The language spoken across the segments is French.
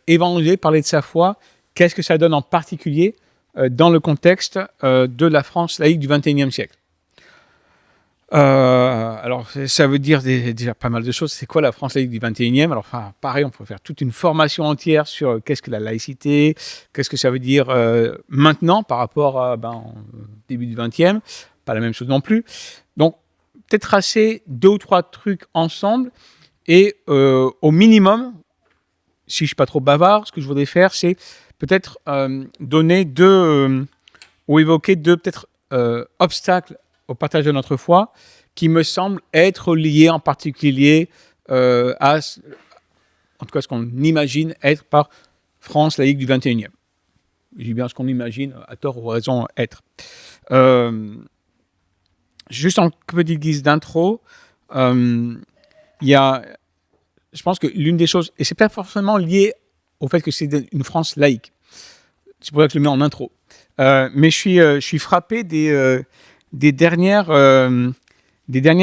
évangéliser, parler de sa foi, qu'est-ce que ça donne en particulier dans le contexte de la France laïque du XXIe siècle. Alors, ça veut dire déjà pas mal de choses. C'est quoi la France laïque du 21e? Alors, pareil, on peut faire toute une formation entière sur qu'est-ce que la laïcité, qu'est-ce que ça veut dire maintenant par rapport à au début du 20e. Pas la même chose non plus. Donc, peut-être tracer 2 ou 3 trucs ensemble et au minimum, si je ne suis pas trop bavard, ce que je voudrais faire, c'est peut-être donner ou évoquer 2 peut-être obstacles au partage de notre foi, qui me semble être lié en particulier en tout cas ce qu'on imagine être par France laïque du 21e. Je dis bien ce qu'on imagine, à tort ou raison, être. Juste en petite guise d'intro, je pense que l'une des choses, et c'est pas forcément lié au fait que c'est une France laïque, c'est pour ça que je le mets en intro, mais je suis frappé des dernières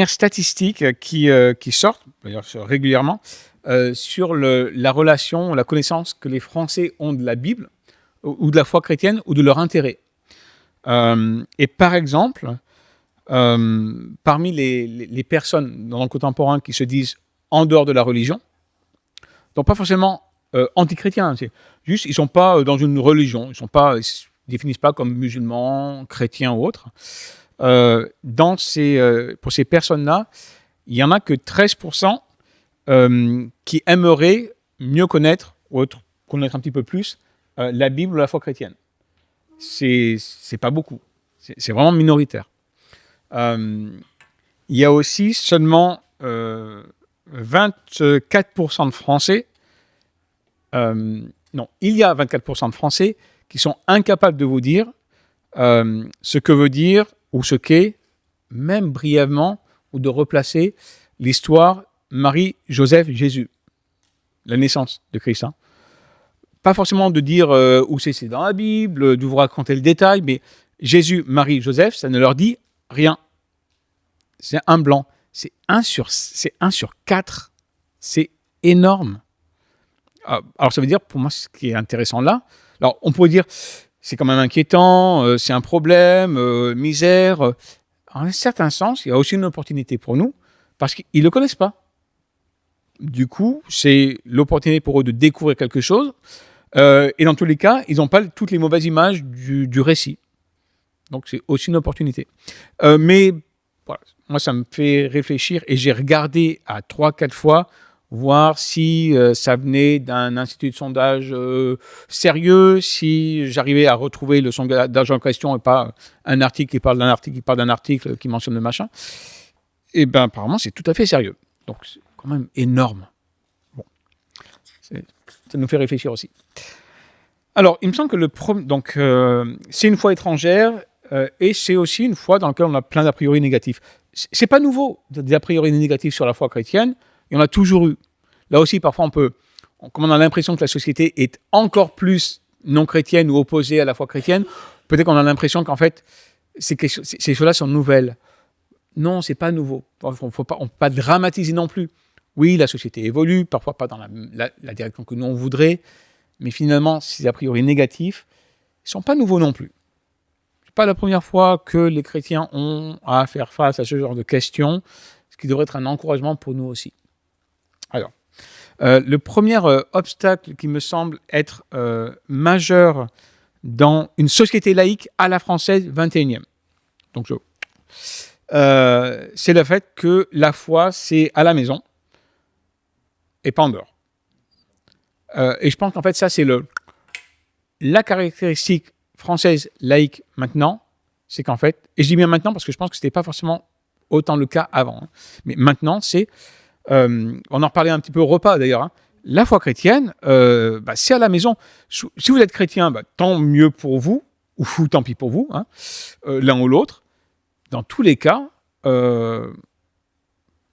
statistiques qui sortent, d'ailleurs régulièrement, sur la relation, la connaissance que les Français ont de la Bible, ou de la foi chrétienne, ou de leur intérêt. Et par exemple, parmi les personnes dans le contemporain qui se disent en dehors de la religion, donc pas forcément anti-chrétiens, c'est juste ils ne sont pas dans une religion, ils ne se définissent pas comme musulmans, chrétiens ou autres. Pour ces personnes-là, il n'y en a que 13% qui aimeraient mieux connaître, ou connaître un petit peu plus, la Bible ou la foi chrétienne. C'est pas beaucoup, c'est vraiment minoritaire. Il y a aussi seulement 24% de Français, il y a 24% de Français qui sont incapables de vous dire ce que veut dire ou ce qu'est, même brièvement, ou de replacer l'histoire Marie, Joseph, Jésus, la naissance de Christ. Pas forcément de dire où c'est dans la Bible, de vous raconter le détail, mais Jésus, Marie, Joseph, ça ne leur dit rien. C'est un blanc. C'est 1 sur 4. C'est énorme. Alors ça veut dire, pour moi, ce qui est intéressant là, alors on pourrait dire, c'est quand même inquiétant, c'est un problème, misère. En un certain sens, il y a aussi une opportunité pour nous, parce qu'ils ne le connaissent pas. Du coup, c'est l'opportunité pour eux de découvrir quelque chose, et dans tous les cas, ils n'ont pas toutes les mauvaises images du récit. Donc c'est aussi une opportunité. Mais voilà, moi, ça me fait réfléchir, et j'ai regardé à 3-4 fois, voir si ça venait d'un institut de sondage sérieux, si j'arrivais à retrouver le sondage en question et pas un article qui parle d'un article qui parle d'un article qui mentionne le machin. Et bien, apparemment, c'est tout à fait sérieux. Donc, c'est quand même énorme. Bon, ça nous fait réfléchir aussi. Alors, il me semble que c'est une foi étrangère et c'est aussi une foi dans laquelle on a plein d'a priori négatifs. C'est pas nouveau, des a priori négatifs sur la foi chrétienne. Il y en a toujours eu. Là aussi, parfois, comme on a l'impression que la société est encore plus non chrétienne ou opposée à la foi chrétienne, peut-être qu'on a l'impression qu'en fait, ces choses-là sont nouvelles. Non, c'est pas nouveau. On ne peut pas dramatiser non plus. Oui, la société évolue, parfois pas dans la direction que nous on voudrait, mais finalement, ces a priori négatifs ne sont pas nouveaux non plus. Ce n'est pas la première fois que les chrétiens ont à faire face à ce genre de questions, ce qui devrait être un encouragement pour nous aussi. Alors, le premier obstacle qui me semble être majeur dans une société laïque à la française 21e, donc c'est le fait que la foi, c'est à la maison et pas en dehors. Et je pense qu'en fait, ça, c'est la caractéristique française laïque maintenant, c'est qu'en fait, et je dis bien maintenant parce que je pense que ce n'était pas forcément autant le cas avant, mais maintenant, c'est on en reparlait un petit peu au repas d'ailleurs, la foi chrétienne, c'est à la maison. Si vous êtes chrétien, tant mieux pour vous, ou tant pis pour vous, l'un ou l'autre. Dans tous les cas,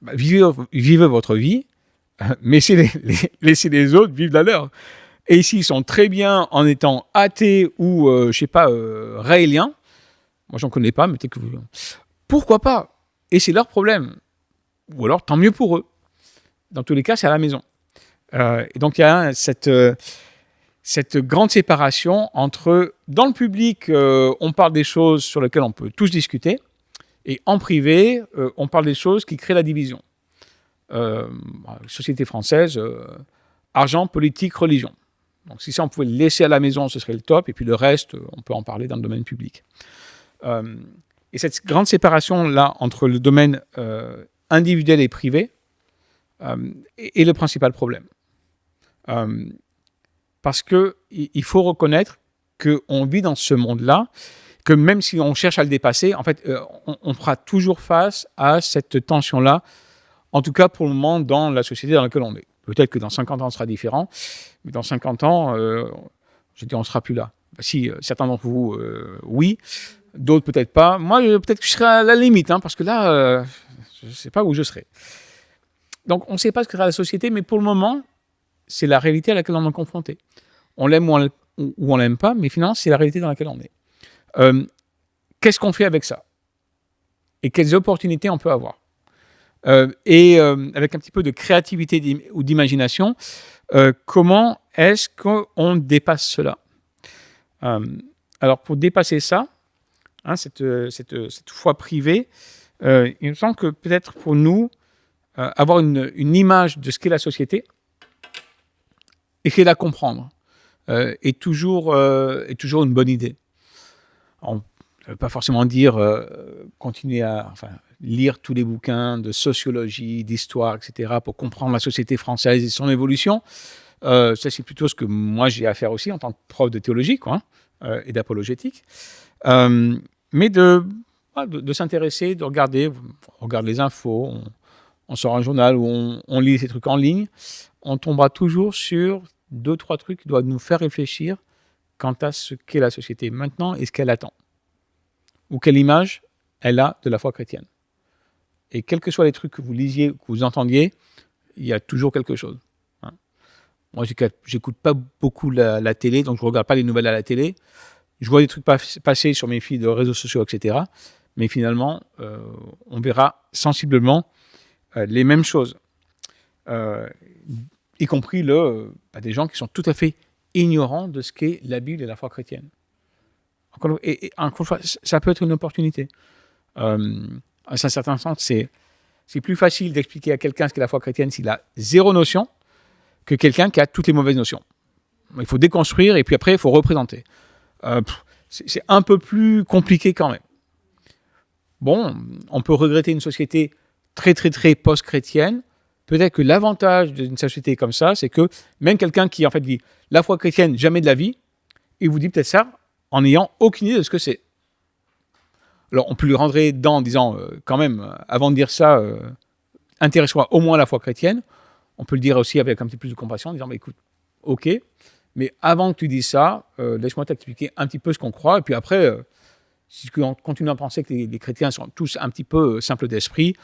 vivez votre vie, mais laissez les autres vivre la leur. Et ici, ils sont très bien en étant athées ou, raéliens. Moi, j'en connais pas, mais peut-être que vous... Pourquoi pas? Et c'est leur problème. Ou alors, tant mieux pour eux. Dans tous les cas, c'est à la maison. Et donc, il y a cette grande séparation entre, dans le public, on parle des choses sur lesquelles on peut tous discuter, et en privé, on parle des choses qui créent la division. Société française, argent, politique, religion. Donc si ça, on pouvait le laisser à la maison, ce serait le top, et puis le reste, on peut en parler dans le domaine public. Et cette grande séparation-là entre le domaine individuel et privé est le principal problème. Parce qu'il faut reconnaître qu'on vit dans ce monde-là, que même si on cherche à le dépasser, en fait, on fera toujours face à cette tension-là, en tout cas pour le moment dans la société dans laquelle on est. Peut-être que dans 50 ans, ce sera différent, mais dans 50 ans, je dis, on ne sera plus là. Si, certains d'entre vous, oui, d'autres peut-être pas. Moi, peut-être que je serai à la limite, parce que là, je ne sais pas où je serai. Donc, on ne sait pas ce que sera la société, mais pour le moment, c'est la réalité à laquelle on est confronté. On l'aime ou on ne l'aime pas, mais finalement, c'est la réalité dans laquelle on est. Qu'est-ce qu'on fait avec ça? Et quelles opportunités on peut avoir? Avec un petit peu de créativité ou d'imagination, comment est-ce qu'on dépasse cela? Alors, pour dépasser ça, cette foi privée, il me semble que peut-être pour nous, avoir une image de ce qu'est la société, essayer de la comprendre, est toujours une bonne idée. Ça ne veut pas forcément dire continuer à lire tous les bouquins de sociologie, d'histoire, etc., pour comprendre la société française et son évolution. Ça, c'est plutôt ce que moi, j'ai à faire aussi en tant que prof de théologie et d'apologétique. Mais de s'intéresser, de regarder, on regarde les infos, on sort un journal où on lit ces trucs en ligne, on tombera toujours sur 2-3 trucs qui doivent nous faire réfléchir quant à ce qu'est la société maintenant et ce qu'elle attend. Ou quelle image elle a de la foi chrétienne. Et quels que soient les trucs que vous lisiez, que vous entendiez, il y a toujours quelque chose. Moi, j'écoute pas beaucoup la télé, donc je regarde pas les nouvelles à la télé. Je vois des trucs passer sur mes feeds de réseaux sociaux, etc. Mais finalement, on verra sensiblement les mêmes choses. Y compris des gens qui sont tout à fait ignorants de ce qu'est la Bible et la foi chrétienne. Encore une fois, ça peut être une opportunité. Dans un certain sens, c'est plus facile d'expliquer à quelqu'un ce qu'est la foi chrétienne s'il a zéro notion que quelqu'un qui a toutes les mauvaises notions. Il faut déconstruire et puis après, il faut représenter. C'est un peu plus compliqué quand même. Bon, on peut regretter une société très, très, très post-chrétienne. Peut-être que l'avantage d'une société comme ça, c'est que même quelqu'un qui en fait dit la foi chrétienne, jamais de la vie, il vous dit peut-être ça en n'ayant aucune idée de ce que c'est. Alors, on peut lui rentrer dedans en disant, quand même, avant de dire ça, intéresse-toi au moins à la foi chrétienne. On peut le dire aussi avec un petit peu plus de compassion, en disant, écoute, ok, mais avant que tu dises ça, laisse-moi t'expliquer un petit peu ce qu'on croit, et puis après, si tu continues à penser que les chrétiens sont tous un petit peu simples d'esprit,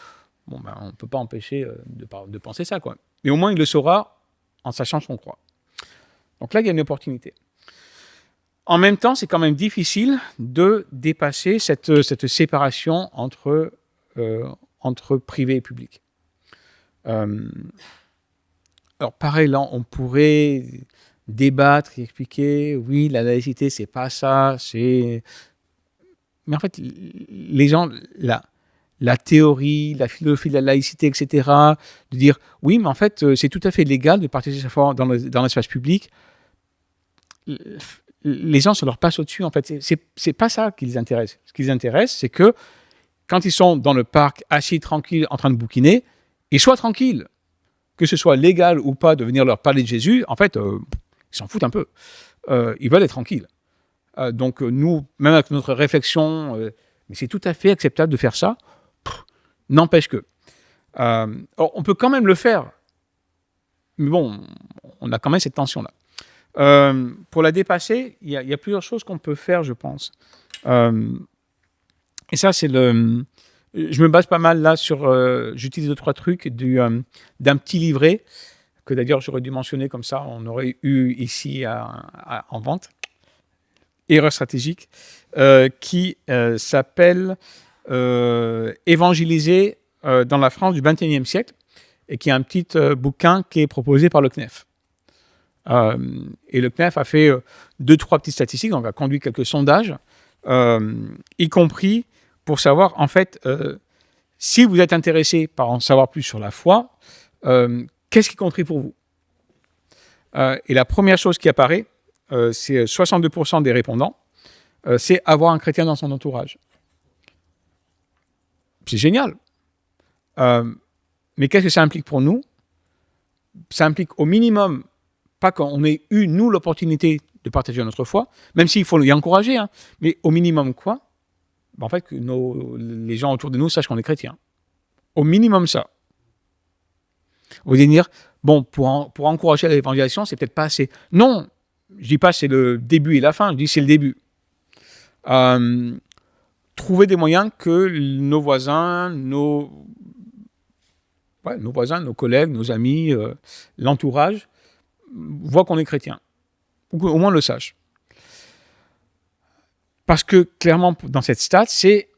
on ne peut pas empêcher de penser ça, quoi. Mais au moins, il le saura en sachant ce qu'on croit. Donc là, il y a une opportunité. En même temps, c'est quand même difficile de dépasser cette séparation entre privé et public. Alors pareil, là, on pourrait débattre et expliquer, oui, la laïcité, c'est pas ça, c'est... Mais en fait, les gens, la théorie, la philosophie de la laïcité, etc., de dire, oui, mais en fait, c'est tout à fait légal de partager sa foi dans l'espace public. Les gens se leur passent au-dessus, en fait. C'est pas ça qui les intéresse. Ce qui les intéresse, c'est que quand ils sont dans le parc, assis tranquilles, en train de bouquiner, ils soient tranquilles. Que ce soit légal ou pas de venir leur parler de Jésus, en fait, ils s'en foutent un peu. Ils veulent être tranquilles. Donc nous, même avec notre réflexion, mais c'est tout à fait acceptable de faire ça, n'empêche que. On peut quand même le faire, mais bon, on a quand même cette tension-là. Pour la dépasser, il y a plusieurs choses qu'on peut faire, je pense. Et ça, c'est je me base pas mal là sur... j'utilise 2-3 trucs d'un petit livret, que d'ailleurs j'aurais dû mentionner comme ça, on aurait eu ici en vente. Erreur stratégique, qui s'appelle Évangéliser dans la France du XXIe siècle. et qui est un petit bouquin qui est proposé par le CNEF. Et le CNEF a fait 2-3 petites statistiques, donc a conduit quelques sondages, y compris pour savoir, en fait, si vous êtes intéressé par en savoir plus sur la foi, qu'est-ce qui compterait pour vous? Et la première chose qui apparaît, c'est 62% des répondants, c'est avoir un chrétien dans son entourage. C'est génial. Mais qu'est-ce que ça implique pour nous? Ça implique au minimum, pas qu'on ait eu, nous, l'opportunité de partager notre foi, même s'il faut y encourager, hein, mais au minimum quoi? En fait, que les gens autour de nous sachent qu'on est chrétien. Au minimum ça. Vous allez dire, bon, pour encourager l'évangélisation, c'est peut-être pas assez. Non, je dis pas c'est le début et la fin, je dis c'est le début. Trouver des moyens que nos voisins, nos collègues, nos amis, l'entourage, voient qu'on est chrétien. Ou au moins le sachent. Parce que, clairement, dans cette stat, c'est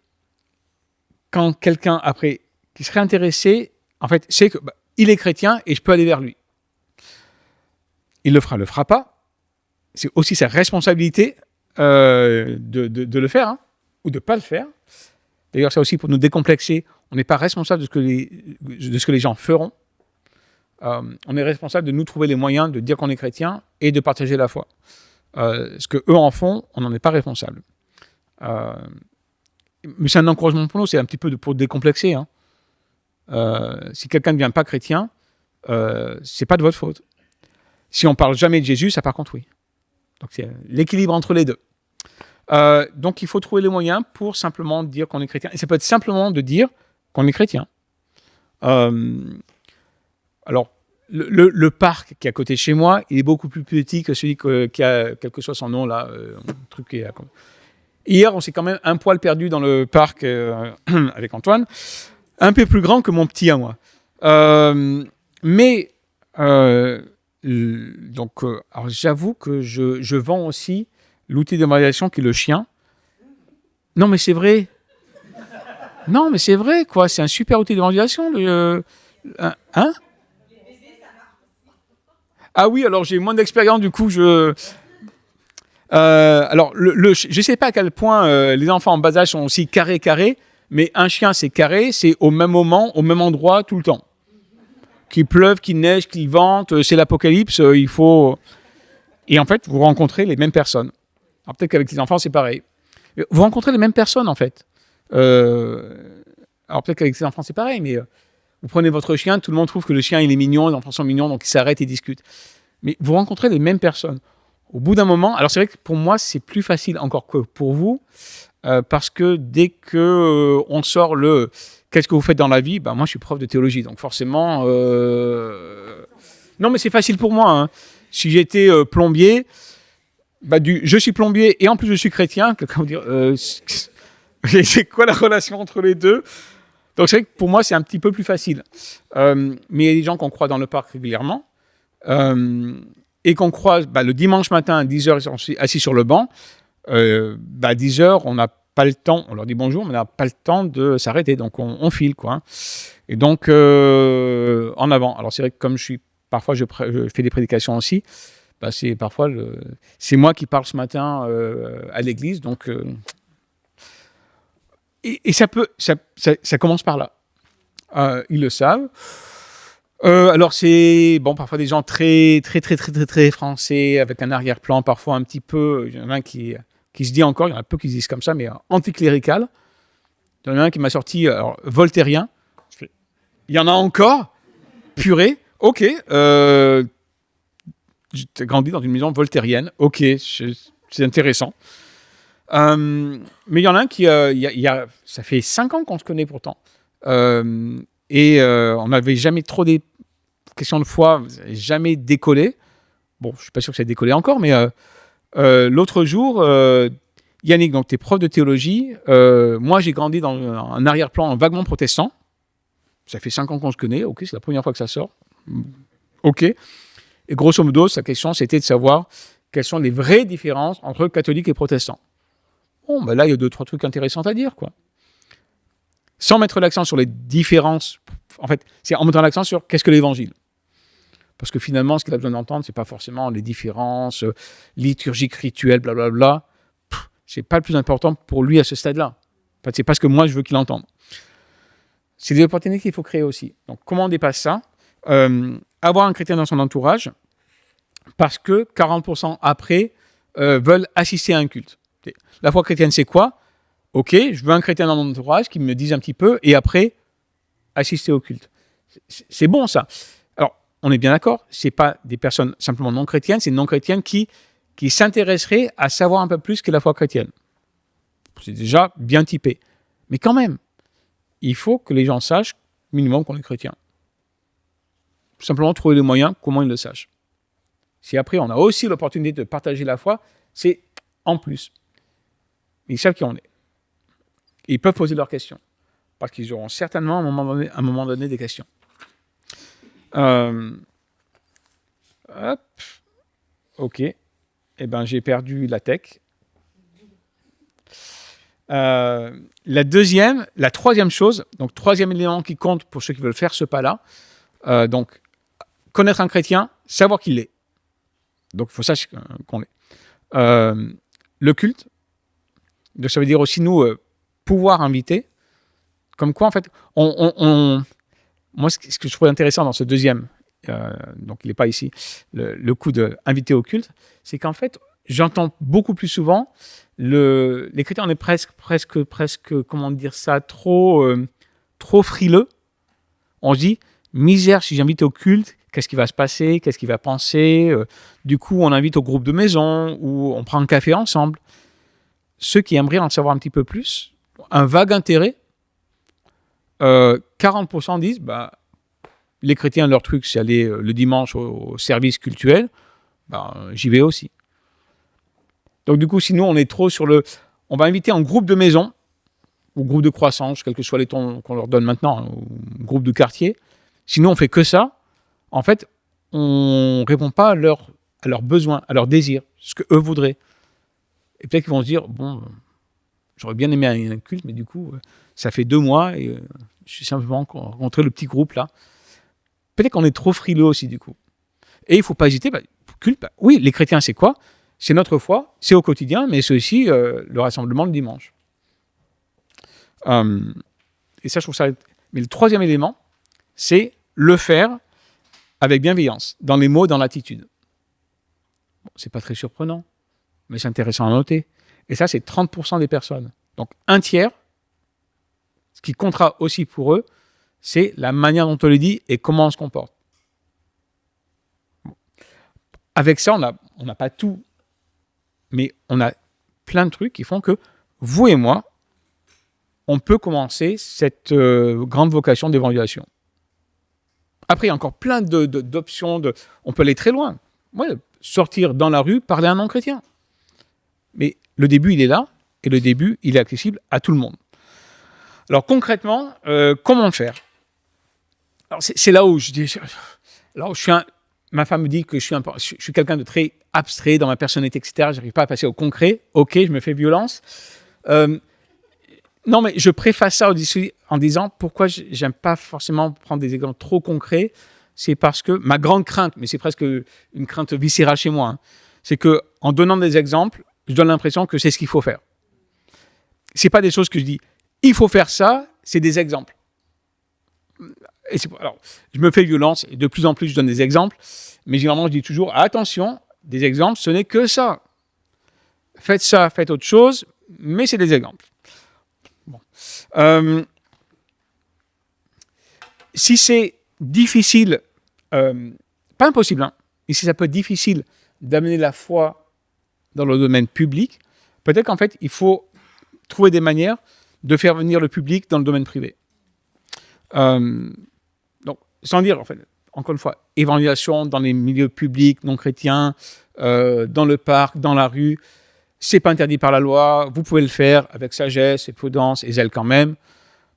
quand quelqu'un, après, qui serait intéressé, en fait, c'est que il est chrétien et je peux aller vers lui. Il le fera pas. C'est aussi sa responsabilité de le faire, hein, ou de ne pas le faire. D'ailleurs, c'est aussi pour nous décomplexer. On n'est pas responsable de ce que les gens feront. On est responsable de nous trouver les moyens de dire qu'on est chrétien et de partager la foi. Ce qu'eux en font, on n'en est pas responsable. Mais c'est un encouragement pour nous, c'est un petit peu pour décomplexer. Hein. Si quelqu'un ne devient pas chrétien, c'est pas de votre faute. Si on parle jamais de Jésus, ça par contre oui. Donc c'est l'équilibre entre les deux. Donc il faut trouver les moyens pour simplement dire qu'on est chrétien. Et ça peut être simplement de dire qu'on est chrétien. Alors, le parc qui est à côté de chez moi, il est beaucoup plus petit que celui qui a, quel que soit son nom, là, truc qui est à... Hier, on s'est quand même un poil perdu dans le parc avec Antoine, un peu plus grand que mon petit à moi. Alors j'avoue que je vends aussi l'outil de modélisation qui est le chien. Non, mais c'est vrai. Non, mais c'est vrai, quoi. C'est un super outil de modélisation. Hein? Ah oui, alors j'ai moins d'expérience, du coup, alors, je ne sais pas à quel point les enfants en bas âge sont aussi carrés, mais un chien, c'est carré, c'est au même moment, au même endroit, tout le temps. Qu'il pleuve, qu'il neige, qu'il vente, c'est l'apocalypse, il faut... Et en fait, vous rencontrez les mêmes personnes. Alors peut-être qu'avec les enfants, c'est pareil. Vous rencontrez les mêmes personnes, en fait. Alors peut-être qu'avec les enfants, c'est pareil, mais vous prenez votre chien, tout le monde trouve que le chien, il est mignon, les enfants sont mignons, donc ils s'arrêtent et discutent. Mais vous rencontrez les mêmes personnes. Au bout d'un moment, alors c'est vrai que pour moi, c'est plus facile encore que pour vous, parce que dès que on sort le « qu'est-ce que vous faites dans la vie ?» moi, je suis prof de théologie, donc forcément... Non, mais c'est facile pour moi. Hein. Si j'étais plombier, je suis plombier et en plus je suis chrétien, quelqu'un va dire c'est quoi la relation entre les deux? Donc c'est vrai que pour moi, c'est un petit peu plus facile. Mais il y a des gens qu'on croise dans le parc régulièrement, et qu'on croise le dimanche matin à 10h, ils sont assis sur le banc. À 10h, on n'a pas le temps, on leur dit bonjour, mais on n'a pas le temps de s'arrêter, donc on file, quoi. Et donc, en avant. Alors c'est vrai que comme parfois je fais des prédications aussi, c'est moi qui parle ce matin à l'église, donc... Et ça commence par là. Ils le savent. Alors c'est parfois des gens très français avec un arrière-plan parfois un petit peu. Il y en a un qui se dit encore, il y en a peu qui se disent comme ça, mais anticlérical. Il y en a un qui m'a sorti voltairien. Il y en a encore. Purée. Ok. J'ai grandi dans une maison voltairienne. Ok, c'est intéressant. Mais il y en a un qui, ça fait 5 ans qu'on se connaît pourtant. Et on n'avait jamais trop des questions de foi, jamais décollé. Bon, je ne suis pas sûr que ça ait décollé encore, mais l'autre jour, Yannick, donc tu es prof de théologie. Moi, j'ai grandi dans un arrière-plan vaguement protestant. Ça fait 5 ans qu'on se connaît. Ok, c'est la première fois que ça sort. Ok. Et grosso modo, sa question, c'était de savoir quelles sont les vraies différences entre catholiques et protestants. Bon, là, il y a 2-3 trucs intéressants à dire, quoi. Sans mettre l'accent sur les différences En fait, c'est en mettant l'accent sur qu'est-ce que l'évangile. Parce que finalement, ce qu'il a besoin d'entendre, c'est pas forcément les différences liturgiques, rituelles, blablabla. C'est pas le plus important pour lui à ce stade-là. En fait, c'est pas ce que moi je veux qu'il entende. C'est des opportunités qu'il faut créer aussi. Donc, comment on dépasse ça? Avoir un chrétien dans son entourage, parce que 40% après veulent assister à un culte. La foi chrétienne, c'est quoi? Ok, je veux un chrétien dans mon entourage qui me dise un petit peu, et après, assister au culte. C'est bon, ça. Alors, on est bien d'accord, c'est pas des personnes simplement non chrétiennes, c'est non chrétiennes qui s'intéresseraient à savoir un peu plus que la foi chrétienne. C'est déjà bien typé. Mais quand même, il faut que les gens sachent, minimum, qu'on est chrétien. Simplement trouver les moyens, comment ils le sachent. Si après, on a aussi l'opportunité de partager la foi, c'est en plus. Ils savent qui on est. Et ils peuvent poser leurs questions. Parce qu'ils auront certainement, à un moment donné des questions. Hop. OK. Eh bien, j'ai perdu la tech. La troisième chose, donc troisième élément qui compte pour ceux qui veulent faire ce pas-là, donc connaître un chrétien, savoir qu'il l'est. Donc, il faut savoir qu'on l'est. Le culte, donc ça veut dire aussi nous pouvoir inviter, comme quoi en fait, moi ce que je trouve intéressant dans ce deuxième, donc il n'est pas ici, le coup d'inviter au culte, c'est qu'en fait, j'entends beaucoup plus souvent les chrétiens, on est presque, comment dire ça, trop frileux. On se dit, misère, si j'invite au culte, qu'est-ce qui va se passer, qu'est-ce qu'il va penser, du coup, on invite au groupe de maison, ou on prend un café ensemble. Ceux qui aimeraient en savoir un petit peu plus, un vague intérêt, 40% disent, les chrétiens, leur truc, c'est aller le dimanche au service cultuel, j'y vais aussi. Donc du coup, si nous, on est trop on va inviter un groupe de maison, ou groupe de croissance, quels que soient les tons qu'on leur donne maintenant, ou groupe de quartier. Sinon, on fait que ça. En fait, on ne répond pas à leurs besoins, à leurs désirs, ce qu'eux voudraient. Et peut-être qu'ils vont se dire, bon, j'aurais bien aimé un culte, mais du coup, ça fait 2 mois et je suis simplement rencontré le petit groupe là. Peut-être qu'on est trop frileux aussi, du coup. Et il ne faut pas hésiter, culte, oui, les chrétiens, c'est quoi? C'est notre foi, c'est au quotidien, mais c'est aussi le rassemblement le dimanche. Et ça, je trouve ça... Mais le troisième élément, c'est le faire avec bienveillance, dans les mots, dans l'attitude. Bon, c'est pas très surprenant, mais c'est intéressant à noter. Et ça, c'est 30% des personnes. Donc, un tiers, ce qui comptera aussi pour eux, c'est la manière dont on le dit et comment on se comporte. Bon. Avec ça, on n'a pas tout, mais on a plein de trucs qui font que vous et moi, on peut commencer cette grande vocation d'évangélisation. Après, il y a encore plein d'options. On peut aller très loin. Ouais, sortir dans la rue, parler à un non-chrétien. Mais le début, il est là, et le début, il est accessible à tout le monde. Alors concrètement, comment le faire? Alors, c'est là où je dis... Alors, ma femme me dit que je suis quelqu'un de très abstrait dans ma personnalité, etc. Je n'arrive pas à passer au concret. Ok, je me fais violence. Non, mais je préface ça en disant pourquoi j'aime pas forcément prendre des exemples trop concrets. C'est parce que ma grande crainte, mais c'est presque une crainte viscérale chez moi, c'est que en donnant des exemples, je donne l'impression que c'est ce qu'il faut faire. C'est pas des choses que je dis. Il faut faire ça, c'est des exemples. Alors, je me fais violence et de plus en plus je donne des exemples, mais généralement je dis toujours attention, des exemples, ce n'est que ça. Faites ça, faites autre chose, mais c'est des exemples. Bon. Si c'est difficile, pas impossible, hein, et si ça peut être difficile d'amener la foi dans le domaine public, peut-être qu'en fait, il faut trouver des manières de faire venir le public dans le domaine privé. Donc, sans dire, en fait, encore une fois, évangélisation dans les milieux publics, non chrétiens, dans le parc, dans la rue, c'est pas interdit par la loi, vous pouvez le faire avec sagesse et prudence et zèle quand même.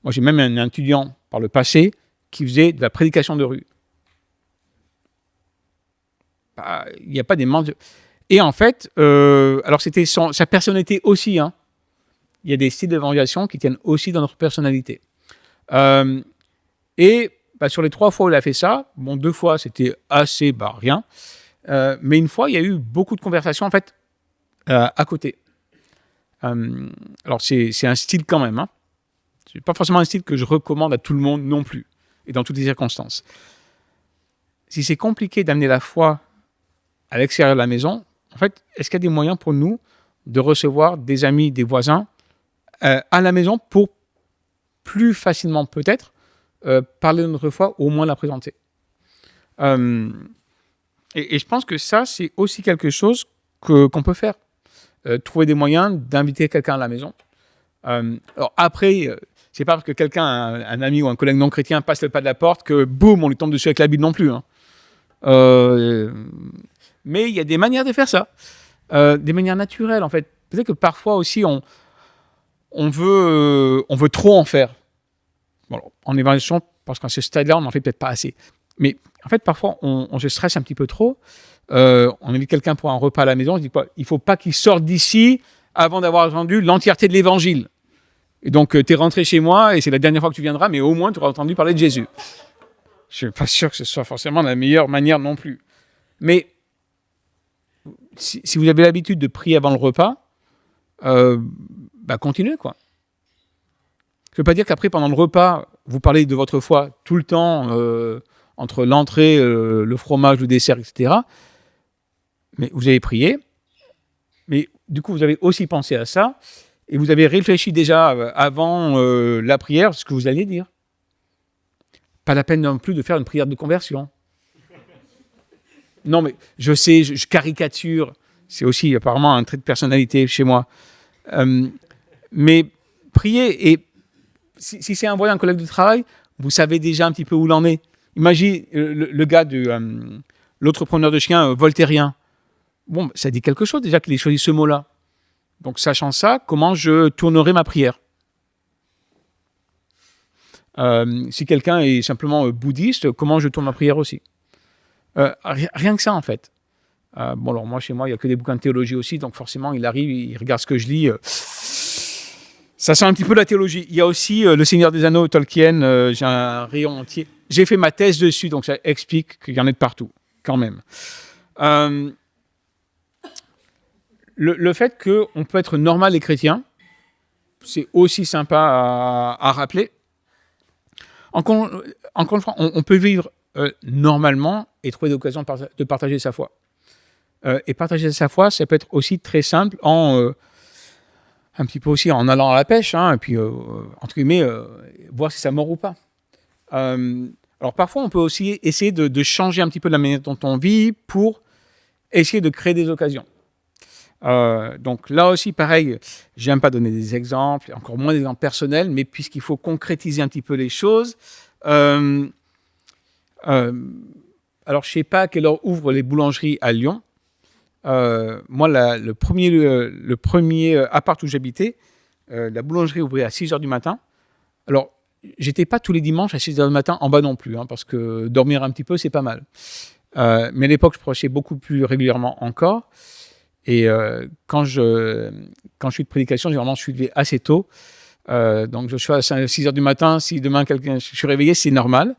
Moi, j'ai même un étudiant par le passé qui faisait de la prédication de rue. Il n'y a pas des membres... Et en fait, alors c'était sa personnalité aussi. Hein. Il y a des styles d'évangélisation qui tiennent aussi dans notre personnalité. Et sur les 3 fois où il a fait ça, bon, 2 fois, c'était assez, rien. Mais une fois, il y a eu beaucoup de conversations, en fait, à côté. Alors, c'est un style quand même. Hein. Ce n'est pas forcément un style que je recommande à tout le monde non plus, et dans toutes les circonstances. Si c'est compliqué d'amener la foi à l'extérieur de la maison, en fait, est-ce qu'il y a des moyens pour nous de recevoir des amis, des voisins à la maison pour plus facilement peut-être parler de notre foi, au moins la présenter. Et je pense que ça, c'est aussi quelque chose qu'on peut faire. Trouver des moyens d'inviter quelqu'un à la maison. Alors après, c'est pas parce que quelqu'un, un ami ou un collègue non chrétien passe le pas de la porte que boum, on lui tombe dessus avec la Bible non plus. Hein. Mais il y a des manières de faire ça. Des manières naturelles en fait. Peut-être que parfois aussi on veut trop en faire. Bon, en évaluation, parce qu'à ce stade-là, on n'en fait peut-être pas assez. Mais en fait, parfois, on se stresse un petit peu trop. On invite quelqu'un pour un repas à la maison, on se dit quoi, il ne faut pas qu'il sorte d'ici avant d'avoir entendu l'entièreté de l'évangile. Et donc, tu es rentré chez moi et c'est la dernière fois que tu viendras, mais au moins, tu auras entendu parler de Jésus. Je ne suis pas sûr que ce soit forcément la meilleure manière non plus. Mais si vous avez l'habitude de prier avant le repas, continuez, quoi. Je ne veux pas dire qu'après, pendant le repas, vous parlez de votre foi tout le temps, entre l'entrée, le fromage, le dessert, etc. Mais vous avez prié, mais du coup, vous avez aussi pensé à ça, et vous avez réfléchi déjà avant la prière ce que vous alliez dire. Pas la peine non plus de faire une prière de conversion. Non, mais je sais, je caricature. C'est aussi apparemment un trait de personnalité chez moi. Mais priez, et si c'est un voisin, un collègue de travail, vous savez déjà un petit peu où l'en est. Imagine le gars de l'entrepreneur de chiens voltairien. Bon, ça dit quelque chose déjà qu'il ait choisi ce mot-là. Donc, sachant ça, comment je tournerai ma prière ? Si quelqu'un est simplement bouddhiste, comment je tourne ma prière aussi ? Rien que ça, en fait. Alors moi, chez moi, il n'y a que des bouquins de théologie aussi, donc forcément, il arrive, il regarde ce que je lis. Ça sent un petit peu la théologie. Il y a aussi Le Seigneur des Anneaux, Tolkien, j'ai un rayon entier. J'ai fait ma thèse dessus, donc ça explique qu'il y en a de partout, quand même. Le fait qu'on peut être normal et chrétien, c'est aussi sympa à rappeler. Encore une fois, on peut vivre normalement et trouver l'occasion de partager sa foi. Et partager sa foi, ça peut être aussi très simple un petit peu aussi en allant à la pêche, hein, et puis, entre guillemets, voir si ça mord ou pas. Alors parfois, on peut aussi essayer de changer un petit peu la manière dont on vit pour essayer de créer des occasions. Donc là aussi, pareil, j'aime pas donner des exemples, encore moins des exemples personnels, mais puisqu'il faut concrétiser un petit peu les choses. Alors, je sais pas à quelle heure ouvrent les boulangeries à Lyon. Moi, le premier appart où j'habitais, la boulangerie ouvrait à 6h du matin. Alors, j'étais pas tous les dimanches à 6h du matin en bas non plus, hein, parce que dormir un petit peu, c'est pas mal. Mais à l'époque, je prêchais beaucoup plus régulièrement encore. Et quand je suis de prédication, généralement, je suis levé assez tôt. Donc, je suis à 6h du matin. Si demain, je suis réveillé, c'est normal.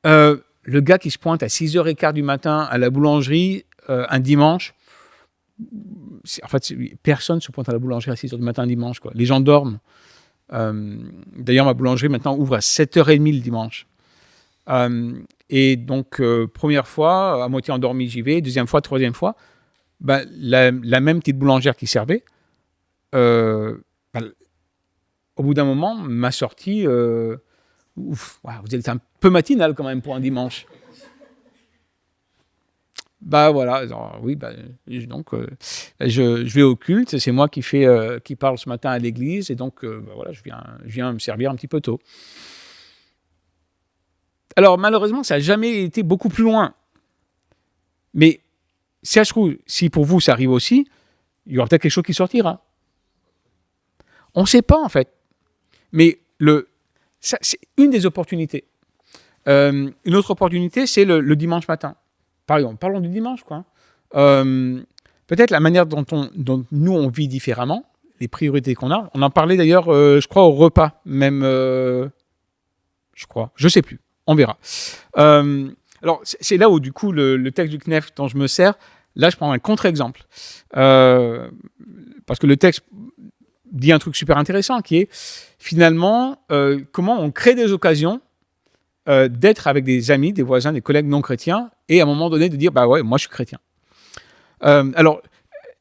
Le gars qui se pointe à 6h15 du matin à la boulangerie, un dimanche, en fait, personne ne se pointe à la boulangerie à 6h du matin un dimanche, quoi. Les gens dorment. D'ailleurs, ma boulangerie, maintenant, ouvre à 7h30 le dimanche. Et donc, première fois, à moitié endormi, j'y vais. Deuxième fois, troisième fois. La même petite boulangère qui servait, au bout d'un moment, m'a sorti vous êtes un peu matinal quand même pour un dimanche. Voilà, alors, oui, donc je vais au culte, c'est moi qui parle ce matin à l'église, et donc voilà, je viens me servir un petit peu tôt. Alors malheureusement, ça n'a jamais été beaucoup plus loin. Mais si pour vous ça arrive aussi, il y aura peut-être quelque chose qui sortira. On ne sait pas en fait. Mais ça, c'est une des opportunités. Une autre opportunité, c'est le dimanche matin. Par exemple, parlons du dimanche, quoi. Peut-être la manière dont nous on vit différemment, les priorités qu'on a. On en parlait d'ailleurs, je crois, au repas, même. Je crois. Je ne sais plus. on verra. Alors, c'est là où, du coup, le texte du CNEF dont je me sers, là, je prends un contre-exemple. Parce que le texte dit un truc super intéressant qui est, finalement, comment on crée des occasions d'être avec des amis, des voisins, des collègues non chrétiens, et à un moment donné, de dire, bah ouais, moi, je suis chrétien. Alors,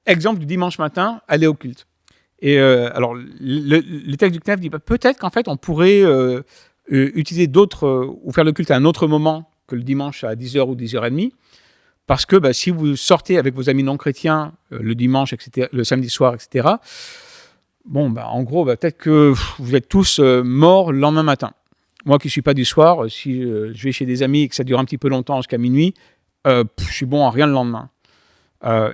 exemple du dimanche matin, aller au culte. Et alors, le texte du CNEF dit, bah, peut-être qu'en fait, on pourrait utiliser d'autres, ou faire le culte à un autre moment que le dimanche à 10h ou 10h30, parce que bah, si vous sortez avec vos amis non chrétiens le dimanche, etc., le samedi soir, etc., bon, bah, en gros, bah, peut-être que vous êtes tous morts le lendemain matin. Moi qui ne suis pas du soir, si je vais chez des amis et que ça dure un petit peu longtemps jusqu'à minuit, je suis bon à rien le lendemain.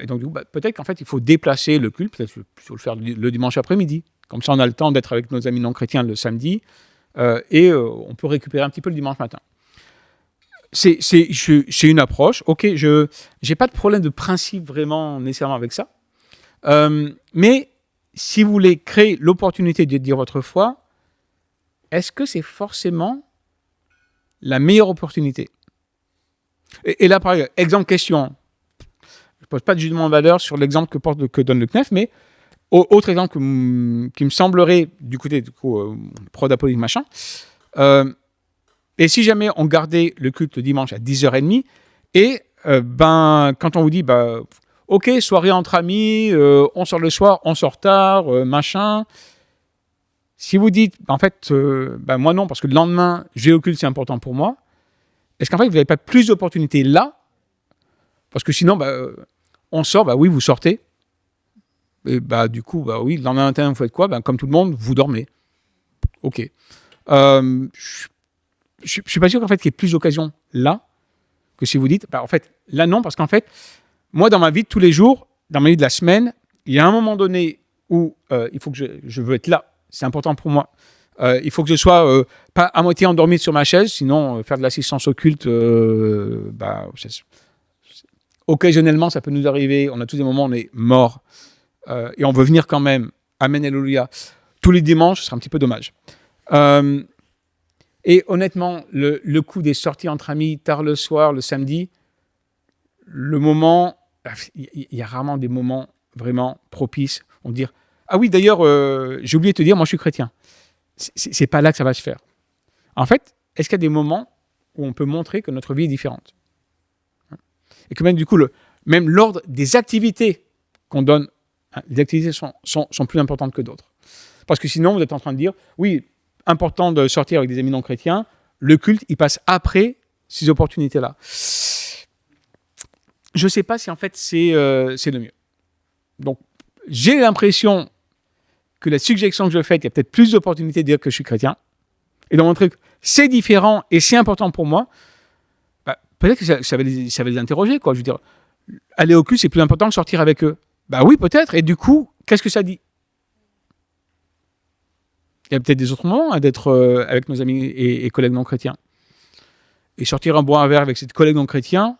Et donc, du coup, bah, peut-être qu'en fait, il faut déplacer le culte, peut-être il faut le faire le dimanche après-midi. Comme ça, on a le temps d'être avec nos amis non chrétiens le samedi, et on peut récupérer un petit peu le dimanche matin. C'est une approche. Ok, je n'ai pas de problème de principe vraiment nécessairement avec ça. Mais si vous voulez créer l'opportunité de dire votre foi, est-ce que c'est forcément la meilleure opportunité? Et là, par exemple, exemple question. Je ne pose pas de jugement de valeur sur l'exemple que donne le CNEF, mais autre exemple qui me semblerait, du côté pro d'apologie machin, et si jamais on gardait le culte le dimanche à 10h30, et quand on vous dit, ok, soirée entre amis, on sort le soir, on sort tard, machin, si vous dites, en fait, moi non, parce que le lendemain, je vais au culte, c'est important pour moi, est-ce qu'en fait, vous n'avez pas plus d'opportunités là? Parce que sinon, on sort, oui, vous sortez, et du coup, oui, le lendemain matin, vous faites quoi? Comme tout le monde, vous dormez. Ok. Je suis pas sûr qu'en fait, qu'il y ait plus d'occasions là que si vous dites, en fait, là non, parce qu'en fait, moi, dans ma vie de tous les jours, dans ma vie de la semaine, il y a un moment donné où il faut que je veux être là. C'est important pour moi. Il faut que je sois pas à moitié endormi sur ma chaise, sinon faire de l'assistance au culte, occasionnellement, ça peut nous arriver. On a tous des moments où on est mort et on veut venir quand même. Amen, alléluia. Tous les dimanches, ce serait un petit peu dommage. Et honnêtement, le coup des sorties entre amis, tard le soir, le samedi, le moment, il y a rarement des moments vraiment propices. On dit, ah oui, d'ailleurs, j'ai oublié de te dire, moi je suis chrétien. C'est pas là que ça va se faire. En fait, est-ce qu'il y a des moments où on peut montrer que notre vie est différente? Et que même du coup, même l'ordre des activités qu'on donne, les activités sont plus importantes que d'autres. Parce que sinon, vous êtes en train de dire, oui, important de sortir avec des amis non chrétiens, le culte, il passe après ces opportunités-là. Je ne sais pas si en fait c'est le mieux. Donc, j'ai l'impression que la suggestion que je fais, il y a peut-être plus d'opportunités de dire que je suis chrétien, et de montrer que c'est différent et c'est important pour moi, peut-être que ça va les interroger, quoi. Je veux dire, aller au culte, c'est plus important que sortir avec eux. Oui, peut-être, et du coup, qu'est-ce que ça dit? Il y a peut-être des autres moments d'être avec nos amis et collègues non chrétiens. Et sortir boire un verre avec ses collègues non chrétiens,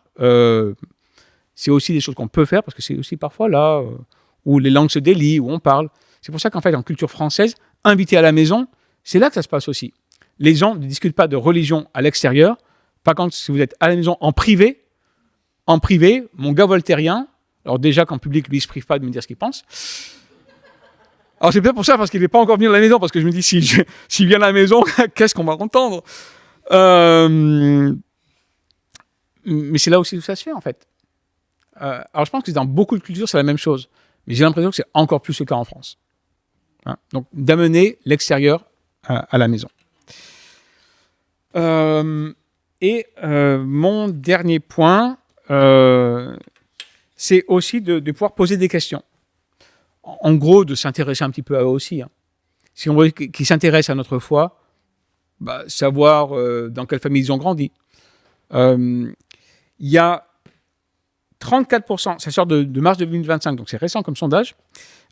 c'est aussi des choses qu'on peut faire, parce que c'est aussi parfois là où les langues se délient, où on parle. C'est pour ça qu'en fait, en culture française, invité à la maison, c'est là que ça se passe aussi. Les gens ne discutent pas de religion à l'extérieur. Par contre, si vous êtes à la maison en privé, mon gars voltairien, alors déjà qu'en public, lui, il ne se prive pas de me dire ce qu'il pense. Alors c'est peut-être pour ça, parce qu'il n'est pas encore venu à la maison, parce que je me dis, s'il vient à la maison, qu'est-ce qu'on va entendre? Mais c'est là aussi où ça se fait, en fait. Alors je pense que dans beaucoup de cultures, c'est la même chose. Mais j'ai l'impression que c'est encore plus le cas en France. Donc d'amener l'extérieur à la maison. Et mon dernier point, c'est aussi de pouvoir poser des questions. En gros, de s'intéresser un petit peu à eux aussi. Si on veut qu'ils s'intéressent à notre foi, savoir dans quelle famille ils ont grandi. Il y a 34%, ça sort de mars 2025, donc c'est récent comme sondage,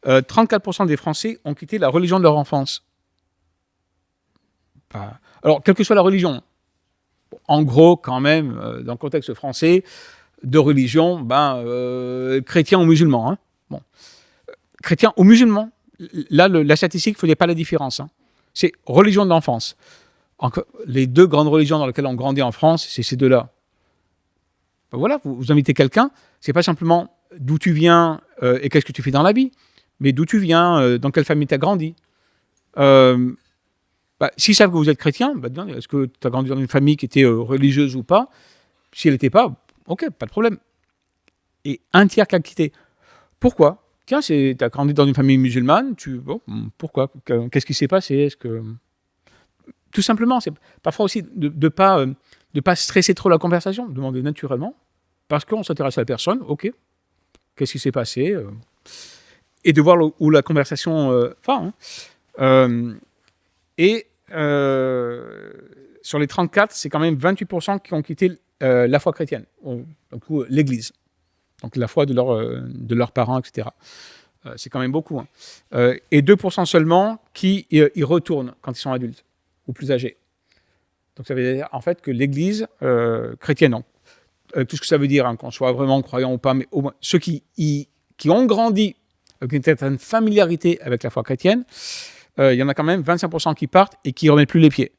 34% des Français ont quitté la religion de leur enfance. Alors, quelle que soit la religion, en gros, quand même, dans le contexte français, de religion, chrétien ou musulman. Bon. Chrétien ou musulman, là, la statistique ne faisait pas la différence. C'est religion de l'enfance. les deux grandes religions dans lesquelles on grandit en France, c'est ces deux-là. Ben voilà, vous invitez quelqu'un, c'est pas simplement d'où tu viens et qu'est-ce que tu fais dans la vie, mais d'où tu viens, dans quelle famille tu as grandi. S'ils savent que vous êtes chrétien, est-ce que tu as grandi dans une famille qui était religieuse ou pas? Si elle n'était pas, ok, pas de problème. Et un tiers qui a quitté. Pourquoi? Tiens, tu as grandi dans une famille musulmane, pourquoi? Qu'est-ce qui s'est passé? Est-ce que... Tout simplement, c'est parfois aussi de ne pas stresser trop la conversation, demander naturellement, parce qu'on s'intéresse à la personne, ok, qu'est-ce qui s'est passé? Et de voir où la conversation va. Sur les 34, c'est quand même 28% qui ont quitté la foi chrétienne, donc l'Église, donc la foi de leurs parents, etc. C'est quand même beaucoup. Et 2% seulement qui y retournent quand ils sont adultes ou plus âgés. Donc ça veut dire en fait que l'Église chrétienne, tout ce que ça veut dire, qu'on soit vraiment croyant ou pas, mais au moins ceux qui ont grandi avec une certaine familiarité avec la foi chrétienne, il y en a quand même 25% qui partent et qui ne remettent plus les pieds.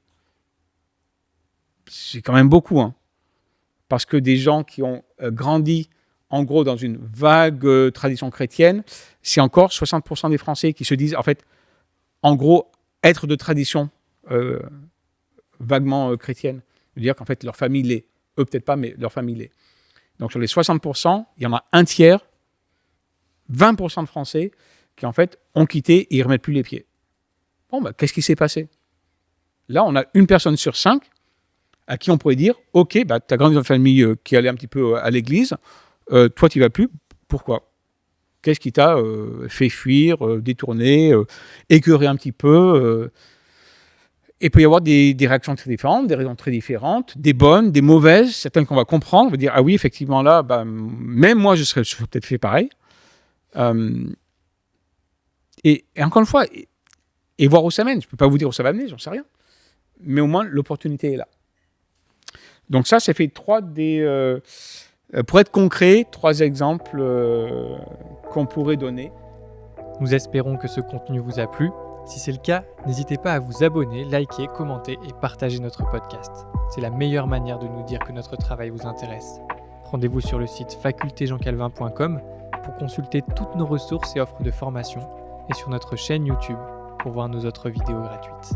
C'est quand même beaucoup, parce que des gens qui ont grandi en gros dans une vague tradition chrétienne, c'est encore 60% des Français qui se disent, en fait, en gros, être de tradition vaguement chrétienne. C'est-à-dire qu'en fait, leur famille l'est. Eux, peut-être pas, mais leur famille l'est. Donc, sur les 60%, il y en a un tiers, 20% de Français, qui, en fait, ont quitté et ils ne remettent plus les pieds. Bon, qu'est-ce qui s'est passé? Là, on a une personne sur 5 à qui on pourrait dire, ok, tu as grandi dans une famille qui allait un petit peu à l'église, toi, tu n'y vas plus, pourquoi? Qu'est-ce qui t'a fait fuir, détourner, écœurer un petit peu Et il peut y avoir des réactions très différentes, des raisons très différentes, des bonnes, des mauvaises, certaines qu'on va comprendre, on va dire, ah oui, effectivement, là, même moi, je serais peut-être fait pareil. Et encore une fois, et voir où ça mène. Je ne peux pas vous dire où ça va mener, j'en sais rien. Mais au moins, l'opportunité est là. Donc ça fait pour être concret, 3 exemples qu'on pourrait donner. Nous espérons que ce contenu vous a plu. Si c'est le cas, n'hésitez pas à vous abonner, liker, commenter et partager notre podcast. C'est la meilleure manière de nous dire que notre travail vous intéresse. Rendez-vous sur le site facultéjeancalvin.com pour consulter toutes nos ressources et offres de formation et sur notre chaîne YouTube pour voir nos autres vidéos gratuites.